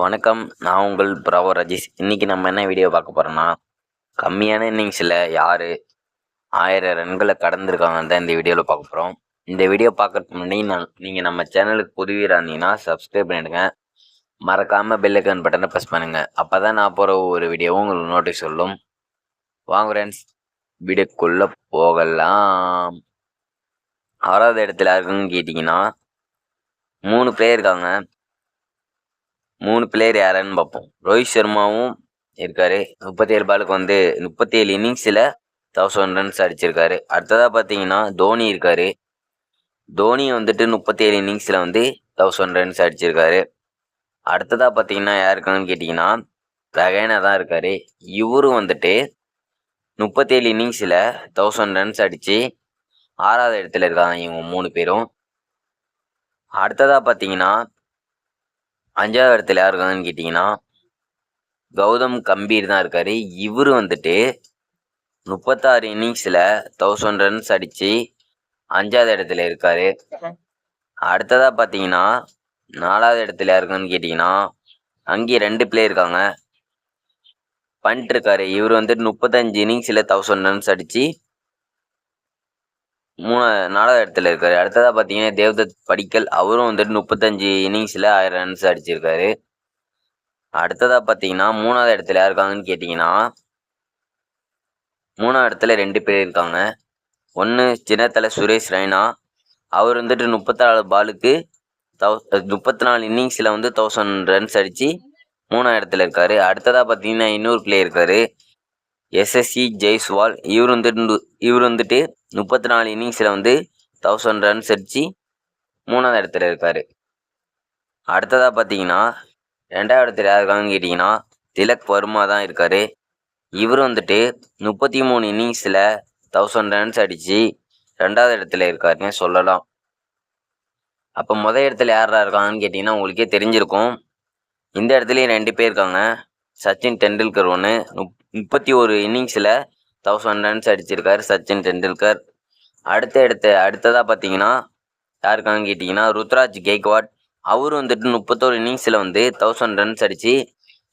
வணக்கம். நான் உங்கள் ப்ராவோ ராஜேஷ். இன்றைக்கி நம்ம என்ன வீடியோ பார்க்க போகிறோன்னா, கம்மியான இன்னிங்ஸில் யார் 1000 ரன்களை கடந்திருக்காங்கன்னு தான் இந்த வீடியோவில் பார்க்க போகிறோம். இந்த வீடியோ பார்க்கறதுக்கு முன்னாடி நீங்கள் நம்ம சேனலுக்கு புதுவீராக இருந்தீங்கன்னா சப்ஸ்கிரைப் பண்ணிவிடுங்க. மறக்காமல் பெல் ஐக்கான் பட்டனை ப்ரெஸ் பண்ணுங்கள். அப்போ தான் நான் போகிற ஒவ்வொரு வீடியோவும் உங்களுக்கு நோட்டீஸ் சொல்லும். வாங்க ஃப்ரெண்ட்ஸ், வீடியோக்குள்ளே போகலாம். 6வது இடத்துல யாருக்குன்னு கேட்டிங்கன்னா 3 பிளேயர் இருக்காங்க. 3 பிளேயர் யாருன்னு பார்ப்போம். ரோஹித் சர்மாவும் இருக்கார். 37 பாலுக்கு 37 இன்னிங்ஸில் 1000 ரன்ஸ் அடிச்சிருக்காரு. அடுத்ததாக பார்த்தீங்கன்னா தோனி இருக்கார். தோனி 37 இன்னிங்ஸில் 1000 ரன்ஸ் அடிச்சிருக்காரு. அடுத்ததாக பார்த்தீங்கன்னா யார் இருக்காங்கன்னு கேட்டிங்கன்னா ரஹேனா தான் இருக்கார். இவரும் 37 இன்னிங்ஸில் 1000 ரன்ஸ் அடித்து 6வது இடத்துல இருக்காங்க இவங்க 3 பேரும். அடுத்ததாக பார்த்தீங்கன்னா 5வது இடத்துல யார் இருக்காங்கன்னு கேட்டிங்கன்னா கௌதம் கம்பீர் தான் இருக்கார். இவர் 36 இன்னிங்ஸில் 1000 ரன்ஸ் அடித்து 5வது இடத்துல இருக்கார். அடுத்ததாக பார்த்தீங்கன்னா 4வது இடத்துல யார் இருக்காங்கன்னு கேட்டிங்கன்னா அங்கேயே 2 பிளேயர் இருக்காங்க. பண்ட் இருக்கார். இவர் 35 இன்னிங்ஸில் 1000 ரன்ஸ் அடித்து 4வது இடத்துல இருக்கார். அடுத்ததாக பார்த்தீங்கன்னா தேவ்தத் படிக்கல். அவரும் 35 இன்னிங்ஸில் 1000 ரன்ஸ் அடிச்சிருக்காரு. அடுத்ததாக பார்த்தீங்கன்னா 3வது இடத்துல யார் இருக்காங்கன்னு கேட்டிங்கன்னா 3வது இடத்துல 2 பேர் இருக்காங்க. ஒன்று சின்னத்தலை சுரேஷ் ரெய்னா. அவர் 34 பாலுக்கு 34 இன்னிங்ஸில் 1000 ரன்ஸ் அடித்து 3வது இடத்துல இருக்கார். அடுத்ததாக பார்த்தீங்கன்னா இன்னொரு பிளேயர் இருக்கார், எஸ்எஸ்சி ஜெய்ஸ்வால். இவர் 34 இன்னிங்ஸில் 1000 ரன்ஸ் அடித்து 3வது இடத்துல இருக்கார். அடுத்ததாக பார்த்தீங்கன்னா 2வது இடத்துல யார் இருக்காங்கன்னு கேட்டிங்கன்னா திலக் வர்மா தான் இருக்கார். இவர் 33 இன்னிங்ஸில் 1000 ரன்ஸ் அடித்து 2வது இடத்துல இருக்காருன்னு சொல்லலாம். அப்போ முதல் இடத்துல யாரா இருக்காங்கன்னு கேட்டிங்கன்னா உங்களுக்கே தெரிஞ்சிருக்கும். இந்த இடத்துலையும் 2 பேர் இருக்காங்க. சச்சின் டெண்டுல்கர் 31 இன்னிங்ஸில் 1000 ரன்ஸ் அடிச்சிருக்காரு சச்சின் டெண்டுல்கர். அடுத்ததாக பார்த்தீங்கன்னா யார் இருக்காங்கன்னு கேட்டிங்கன்னா ருத்ராஜ் கெய்க்வாட். அவர் 31 இன்னிங்ஸில் 1000 ரன்ஸ் அடித்து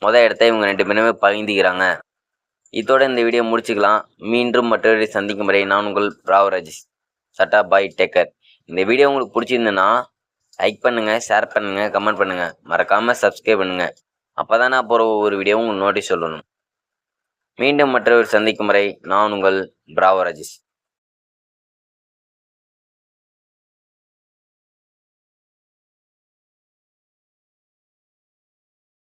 முதல் இடத்த இவங்க 2 பேருமே பகிர்ந்துக்கிறாங்க. இதோட இந்த வீடியோ முடிச்சுக்கலாம். மீண்டும் மற்றவரை சந்திக்கும் வரை நான் உங்கள் ப்ராவோ ராஜேஷ். சட்டா பாய், டேக்கர். இந்த வீடியோ உங்களுக்கு பிடிச்சிருந்துன்னா லைக் பண்ணுங்கள், ஷேர் பண்ணுங்கள், கமெண்ட் பண்ணுங்கள். மறக்காமல் சப்ஸ்கிரைப் பண்ணுங்கள். அப்போ தான் நான் போகிற ஒவ்வொரு வீடியோவும் உங்களுக்கு நோட்டீஸ் சொல்லணும். மீண்டும் மற்றவர் சந்திக்கும் வரை நான் உங்கள் ப்ராவோ ராஜேஷ்.